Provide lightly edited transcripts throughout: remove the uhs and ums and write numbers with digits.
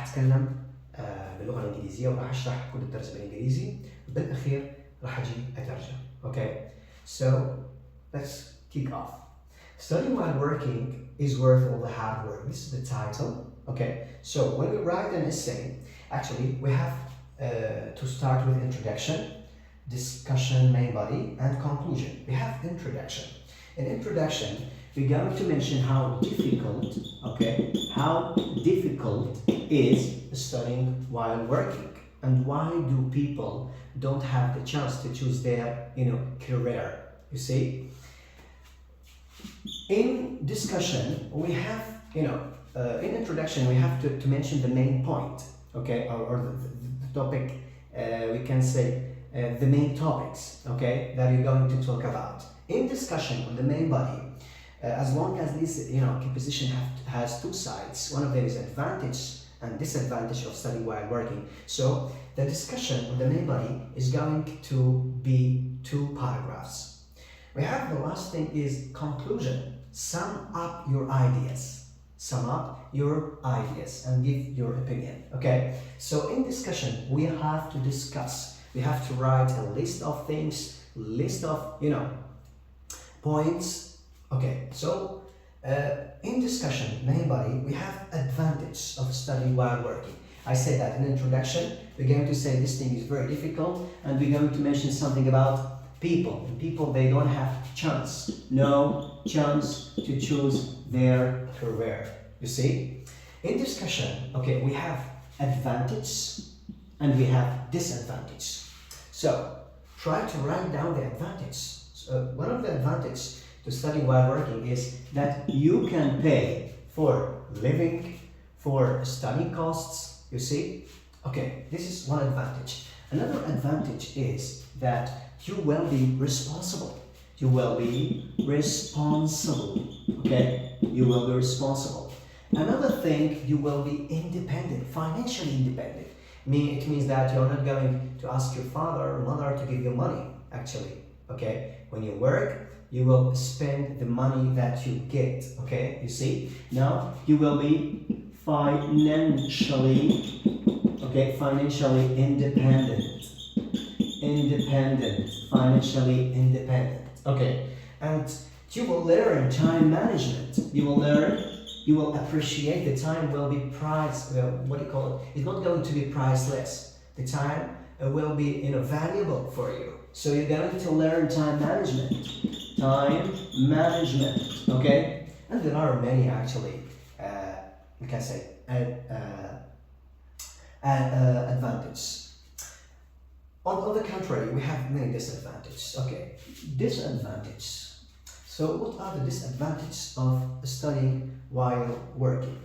راح أتكلم باللغة الإنجليزية وراح أشرح كل الدرس بالإنجليزي، وبالأخير راح أجي أترجم. Okay, so let's kick off. Studying while working is worth all the hard work. This is the title. Okay, so when we write an essay, actually we have to start with introduction, discussion, main body, and conclusion. We have introduction. In introduction, we're going to mention how difficult, how difficult is studying while working, and why do people don't have the chance to choose their, career. You see, in discussion we have, in introduction we have to mention the main point, or the topic. We can say the main topics, that you're going to talk about. In discussion on the main body, as long as this, composition has two sides, one of them is advantage and disadvantage of studying while working. So the discussion on the main body is going to be 2 paragraphs. We have the last thing is conclusion. Sum up your ideas. Sum up your ideas and give your opinion. Okay. So in discussion, we have to discuss. We have to write a list of things, list of points. Okay. So in discussion, main body, we have advantage of studying while working. I said that in introduction, we're going to say this thing is very difficult, and we're going to mention something about people. And people, they don't have no chance to choose their career. You see? In discussion, we have advantage and we have disadvantage. So try to write down the advantage. So one of the advantages to studying while working is that you can pay for living, for study costs. You see? Okay, this is one advantage. Another advantage is that you will be responsible. You will be responsible. Okay? You will be responsible. Another thing, you will be independent, financially independent. It means that you're not going to ask your father or mother to give you money, actually. Okay? When you work, you will spend the money that you get. Okay? You see? Now, you will be financially independent. Financially independent. Okay, and you will learn time management. You will appreciate the time will be it's not going to be priceless. The time will be valuable for you. So you're going to learn time management. Okay, and there are many actually, we can say advantages. On the contrary, we have many disadvantages. Okay, disadvantage. So what are the disadvantages of studying while working?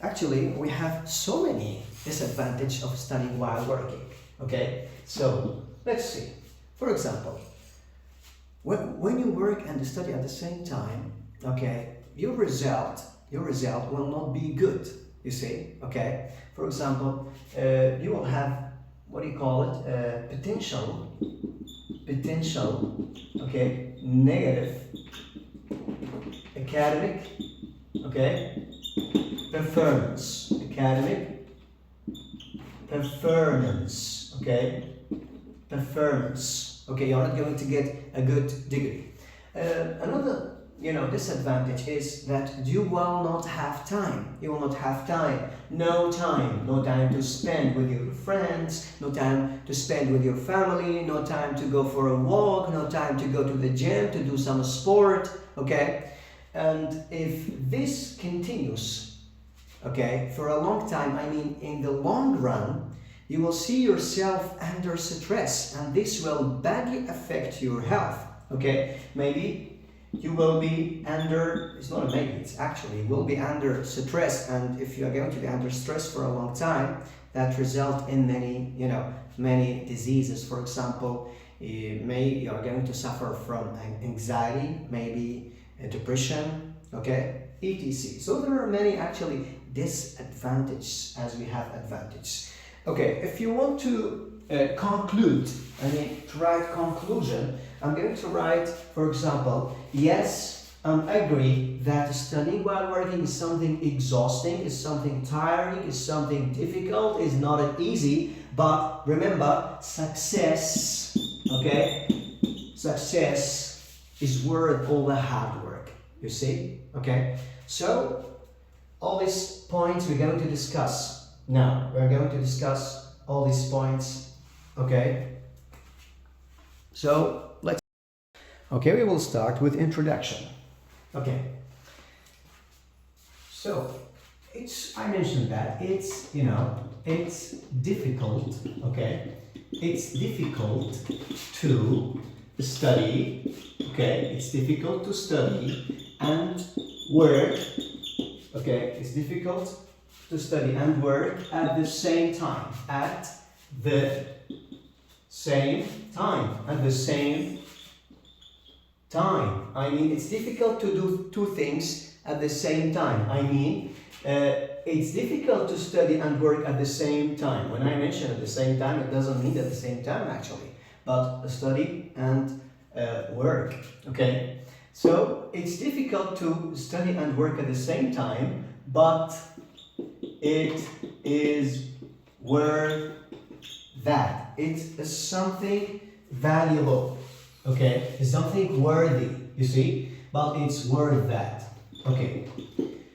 Actually, we have so many disadvantages of studying while working. Okay, so let's see. For example, when you work and study at the same time, your result will not be good. You see? Okay. For example, you will have potential, negative academic, performance, you're not going to get a good degree. Another disadvantage is that you will not have time. No time to spend with your friends, no time to spend with your family, no time to go for a walk, no time to go to the gym to do some sport. And if this continues for a long time, in the long run, you will see yourself under stress, and this will badly affect your health. Maybe you will be under, it's not a maybe, it's actually, you will be under stress, and if you are going to be under stress for a long time, that result in many diseases. For example, you are going to suffer from anxiety, maybe depression, etc. So there are many actually disadvantages as we have advantages. If you want to conclude, to write conclusion, I'm going to write, for example, yes, agree that studying while working is something exhausting, is something tiring, is something difficult, is not easy. But remember, success, okay? Success is worth all the hard work, you see? Okay? So, all these points we're going to discuss now. We're going to discuss all these points, okay? So, we will start with introduction. Okay. So, I mentioned that it's difficult, okay? It's difficult to study, okay? It's difficult to study and work, okay? It's difficult to study and work at the same time. At the same time. At the same time. I mean, it's difficult to do two things at the same time. I mean, it's difficult to study and work at the same time. When I mention at the same time, it doesn't mean at the same time actually, but study and work, okay? So, it's difficult to study and work at the same time, but it is worth that. It's something valuable, okay? It's something worthy, you see? But it's worth that, okay?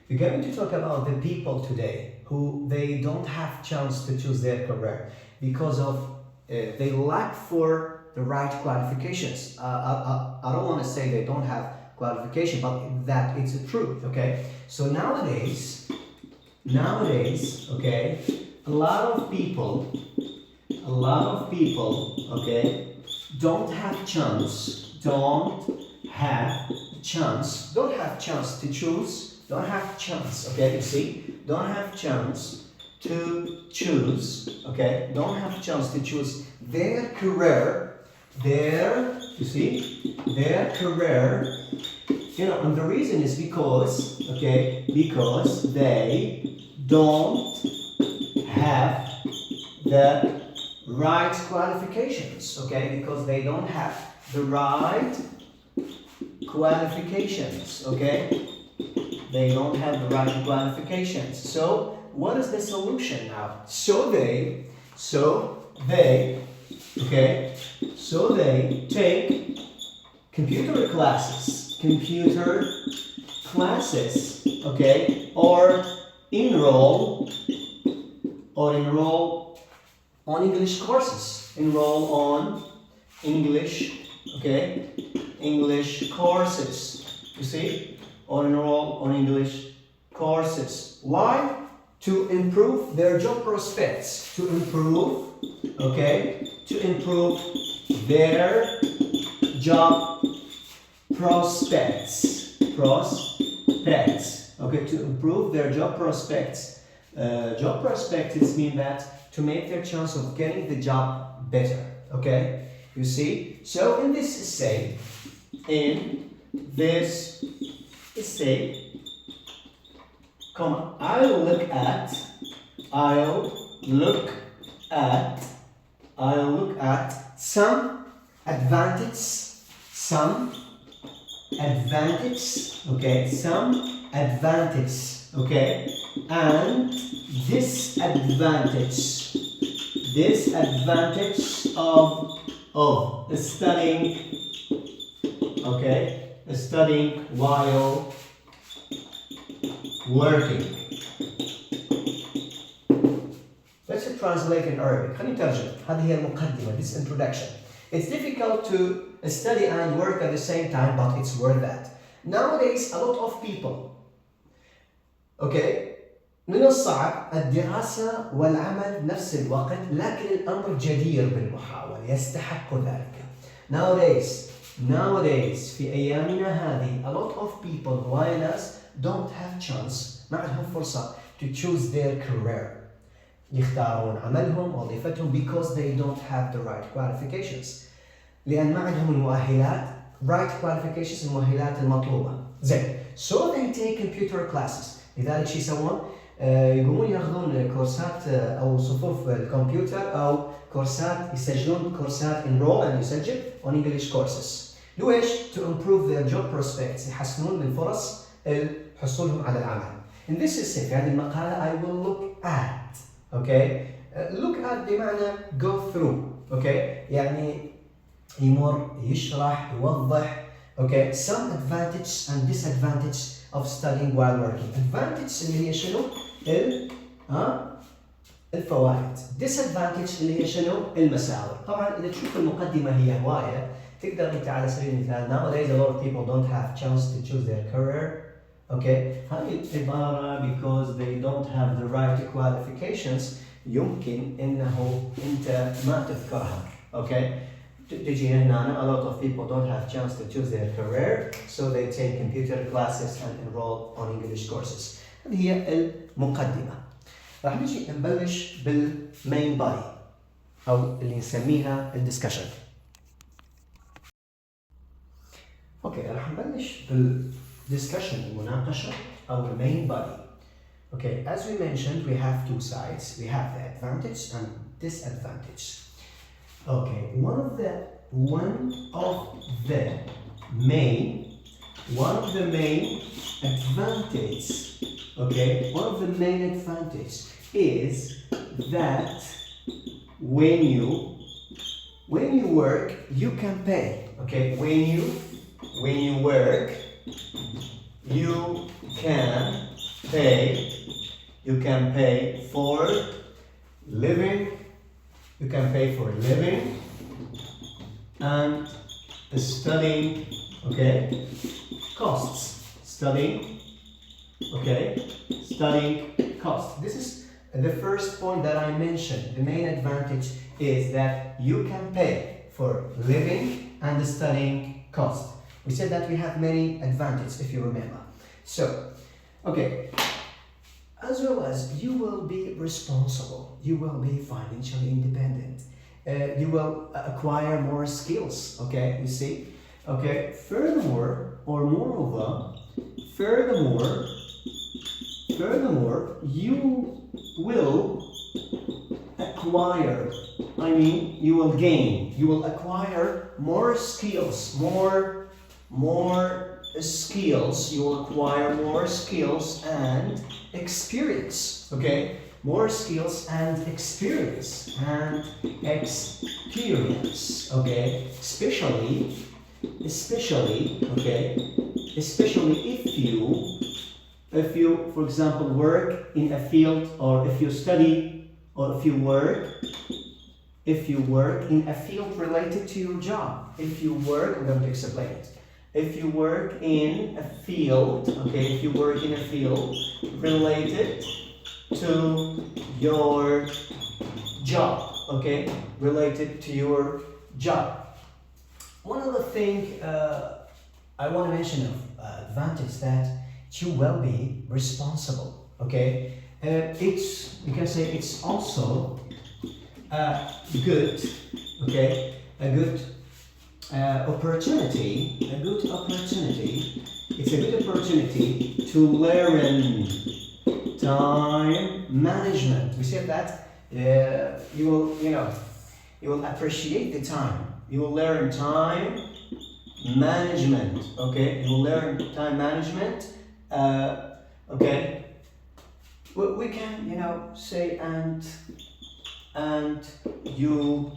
We're going to talk about the people today who they don't have chance to choose their career because of they lack for the right qualifications. I don't want to say they don't have qualification, but that it's the truth, okay? So nowadays, okay, a lot of people, okay, don't have chance to choose, don't have chance, okay, you see, don't have chance to choose, okay, don't have chance to choose their career, their career, and the reason is because, okay, because they don't have the right qualifications, okay, because they don't have the right qualifications, okay, they don't have the right qualifications. So what is the solution now? So they take computer classes, okay, or enroll on English courses, enroll on English, okay, English courses, you see, or enroll on English courses. Why? To improve their job prospects, to improve their job prospects, okay, to improve their job prospects. Job prospects mean that to make their chance of getting the job better, okay, you see. So in this essay, I'll look at some advantages, okay, and disadvantage of studying, okay, studying while working. Let's translate in Arabic. خلينا نترجم. هذه هي المقدمة. This introduction. It's difficult to study and work at the same time, but it's worth that. Nowadays, a lot of people, okay, من الصعب الدراسة والعمل نفس الوقت، لكن الأمر جدير بالمحاولة، يستحق ذلك. Nowadays في أيامنا هذه a lot of people while us don't have chance، ما عندهم فرصة to choose their career، يختارون عملهم وظيفتهم because they don't have the right qualifications، لأن ما عندهم المؤهلات right qualifications، المؤهلات المطلوبة. زين. So they take computer classes. لذلك شو يسوون؟ يقومون ياخذون كورسات أو صفوف الكمبيوتر أو كورسات، يسجلون كورسات enroll and يسجل on English courses. لويش؟ to improve their job prospects، يحسنون من فرص حصولهم على العمل. In this essay في هذه المقالة I will look at. Okay. Look at بمعنى go through. Okay. يعني يمر، يشرح، يوضح. Okay. Some advantages and disadvantages of studying while working. Advantage اللي هي شنو؟ الفوائد. Disadvantage اللي هي شنو؟ المساوئ. طبعا إذا تشوف المقدمة هي هواية، تقدر أنت على سبيل المثال nowadays a lot of people don't have chance to choose their career. Okay. هذه العبارة because they don't have the right qualifications يمكن إنه أنت ما تذكرها. Okay. تجي هنا a lot of people don't have chance to choose their career so they take computer classes and enroll on English courses. هذه هي المقدمة. راح نجي نبلش بالمين body أو اللي نسميها الدسكشن. أوكي راح نبلش بالدسكشن المناقشة أو المين body. Okay, as we mentioned, we have two sides. We have the advantage and disadvantage. Okay, one of the main advantage. Okay, one of the main advantage is that when you work, you can pay. Okay, when you work, you can pay. You can pay for living. You can pay for living and studying. Okay, costs. Studying. Okay, studying costs. This is the first point that I mentioned. The main advantage is that you can pay for living and studying cost. We said that we have many advantages if you remember. So, okay, as well as you will be responsible, you will be financially independent, you will acquire more skills. Okay, you see. Okay, furthermore, you will acquire, you will gain, you will acquire more skills, you will acquire more skills and experience. Okay, more skills and experience. Okay, especially if you for example work in a field, or if you study, or if you work in a field related to your job. I'm going to explain it. If you work in a field, okay, if you work in a field related to your job, okay, related to your job. One other thing I want to mention of advantage that you will be responsible, okay. You can say it's also a good opportunity. It's a good opportunity to learn time management. We said that you will appreciate the time. You will learn time management. Okay, you will learn time management. Okay, we can say and you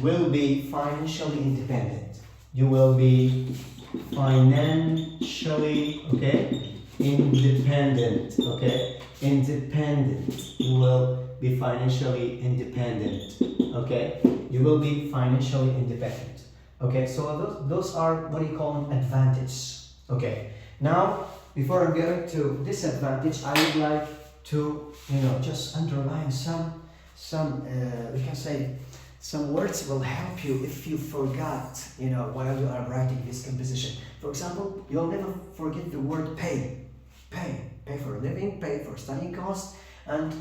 will be financially independent. You will be financially independent. Okay, independent. You will be financially independent. Okay, you will be financially independent. Okay, so those are what you call advantages. Okay, now before I'm going to disadvantage, I would like to just underline some we can say some words will help you if you forgot while you are writing this composition. For example, you'll never forget the word pay for a living, pay for studying costs, and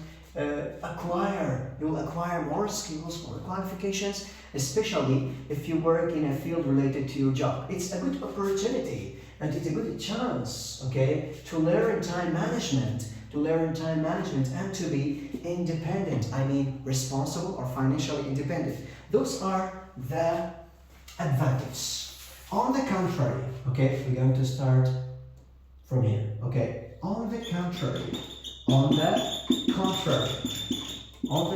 acquire. You will acquire more skills, more qualifications, especially if you work in a field related to your job. It's a good opportunity and it's a good chance, okay, to learn time management, and to be independent. Responsible or financially independent. Those are the advantage. On the contrary, okay, we're going to start from here, okay. On the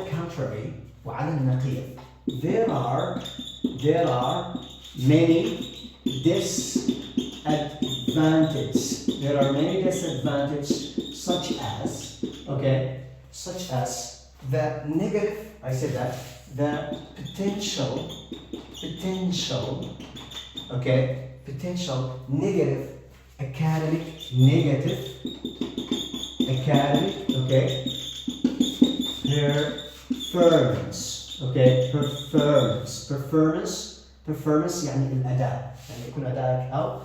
contrary, وعلى النقيض, there are many disadvantages. There are many disadvantages, such as the negative. I said that the potential negative academic, performance يعني الأداء، يعني يكون أدائك أو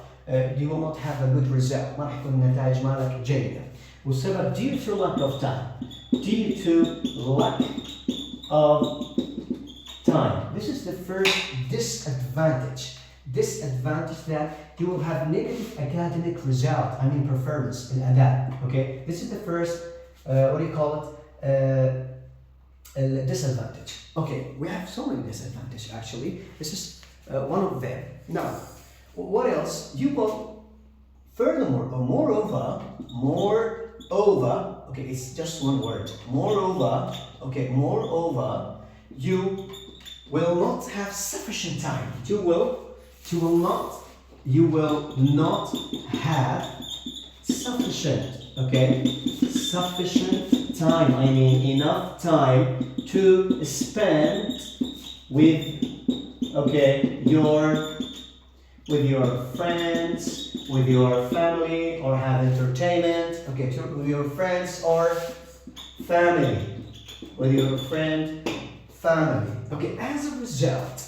you will not have a good result، ما راح يكون النتائج مالك جيدة. والسبب due to lack of time. This is the first disadvantage that you will have negative academic result, performance in الأداء. Okay, this is the first disadvantage. Okay, we have so many disadvantages actually. This is one of them. Now, what else? You will, furthermore, or moreover, okay, it's just one word. Moreover, you will not have sufficient time. You will not have sufficient time. I mean enough time to spend with your friends, with your family, or have entertainment. Okay, with your friends or family, with your friend, family. Okay, as a result,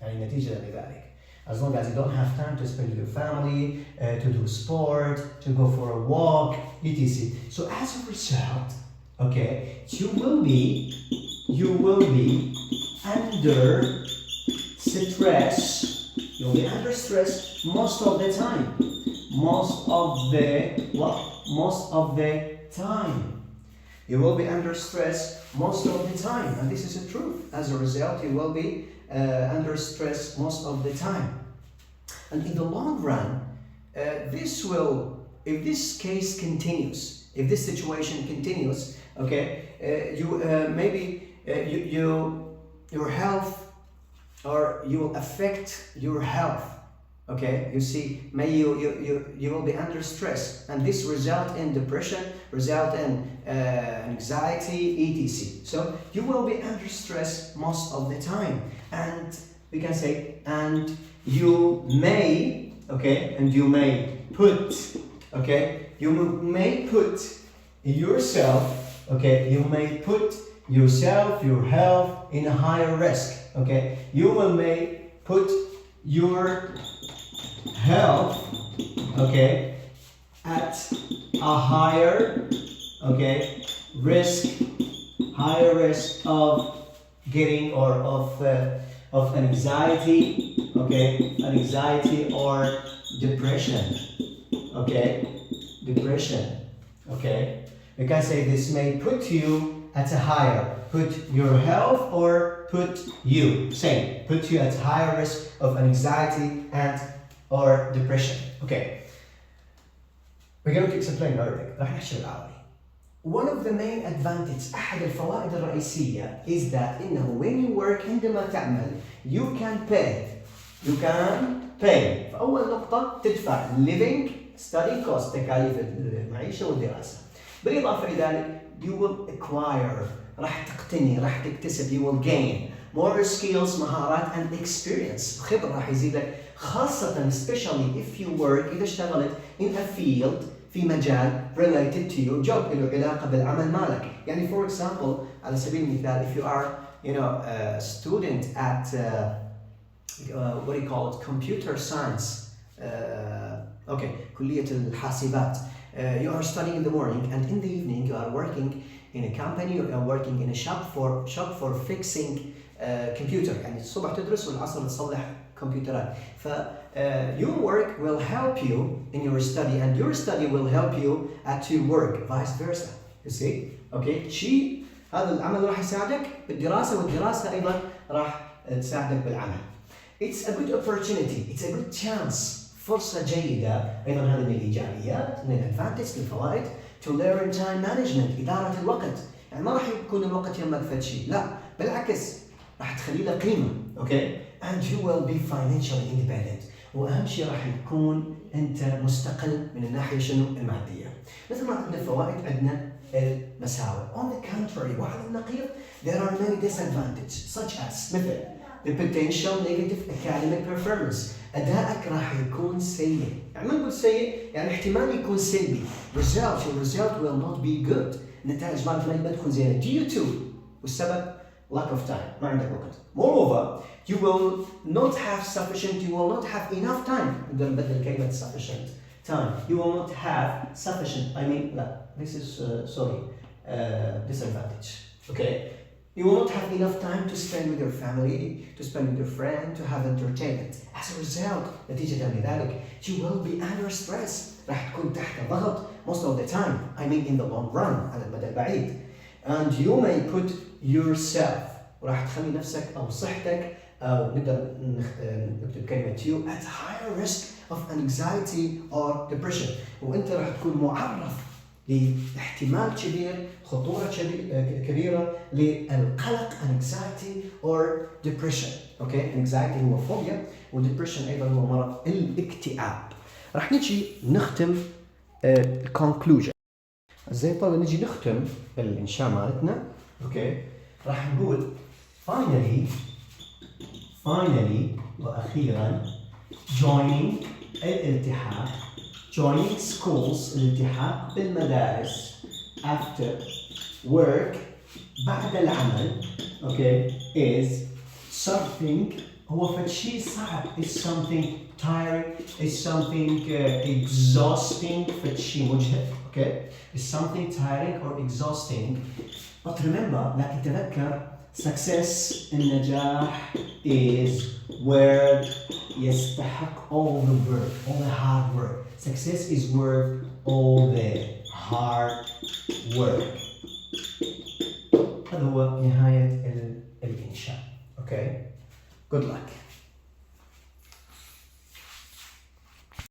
يعني نتيجة لذلك, as long as you don't have time to spend with your family, to do sport, to go for a walk, etc. So as a result, okay, you will be under stress. You'll be under stress most of the time. You will be under stress most of the time, and this is the truth. As a result, you will be under stress most of the time. And in the long run, if this situation continues, okay, your health, or you will affect your health. Okay, you see, you will be under stress, and this result in depression, result in anxiety, etc. So you will be under stress most of the time, and we can say, and you may put yourself, your health in a higher risk. Okay, you may put your health, okay, at a higher risk of getting, or of anxiety, anxiety or depression. We can say this may put you at a higher, put your health or put you at higher risk of anxiety and or depression. Okay, we're going to explain Arabic. راح نحكي بالعربي. One of the main advantages, أحد الفوائد الرئيسية, is that إنه when you work, عندما تعمل, you can pay. فأول نقطة تدفع living, study cost, تكاليف المعيشة والدراسة. بالإضافة إلى ذلك, you will acquire, راح تقتني, راح تكتسب, you will gain more skills, مهارات and experience. خبرة راح يزيدك, خاصة especially if you work, إذا اشتغلت in a field, في مجال related to your job, له علاقة بالعمل مالك. يعني for example, على سبيل المثال, if you are a student at what do you call it, computer science, كلية الحاسبات, you are studying in the morning, and in the evening you are working in a company, you are working in a shop for fixing computer. يعني الصبح تدرس والعصر تصلح كمبيوترات. Your work will help you in your study, and your study will help you at your work, vice versa. You see? Okay, she هذا العمل راح يساعدك بالدراسة، والدراسة أيضا راح تساعدك بالعمل. It's a good opportunity, it's a good chance. فرصة جيدة. أيضا هذه من الإيجابيات، من الادفانتج، الفوائد. To learn time management، إدارة الوقت. يعني ما راح يكون الوقت يمك فد شيء، لا بالعكس راح تخلي له قيمة. اوكي. And you will be financially independent. وأهم شيء راح يكون أنت مستقل من الناحية شنو؟ المادية. مثل ما عندنا فوائد عندنا المساوئ. On the contrary، وعلى النقيض there are many disadvantages such as مثل the potential negative academic performance. أدائك راح يكون سيء. يعني ما نقول سيء، يعني احتمال يكون سلبي. Your result will not be good. النتائج مالك ما تكون زينة due to، والسبب lack of time، ما عندك وقت. Moreover, you will not have enough time. نقدر نبدل كلمة sufficient time. You will not have sufficient. لا, this is disadvantage. Okay. You will not have enough time to spend with your family, to spend with your friend, to have entertainment. As a result, نتيجة لذلك, you will be under stress. راح تكون تحت ضغط most of the time. in the long run، على المدى البعيد. And you may put yourself، وراح تخلي نفسك أو صحتك، أو نقدر نكتب كلمة you at higher risk of anxiety or depression. وأنت راح تكون معرض لاحتمال كبير، خطورة كبيرة للقلق anxiety or depression. اوكي. anxiety هو فوبيا، والdepression أيضا هو مرض الاكتئاب. راح نجي نختم conclusion. زي طبعا نجي نختم الإنشاء مالتنا. اوكي. راح نقول finally وأخيرا joining الالتحاق، joining schools الالتحاق بالمدارس after work بعد العمل. اوكي. is something، هو فد شيء صعب. is something tiring، is something exhausting، فد شيء مجهد. اوكي. is something tiring or exhausting. but remember، لكن تذكر success، النجاح is where يستحق all the work، all the hard work. Success is worth all the hard work. هذا هو نهاية الإنشاء. Okay. Good luck.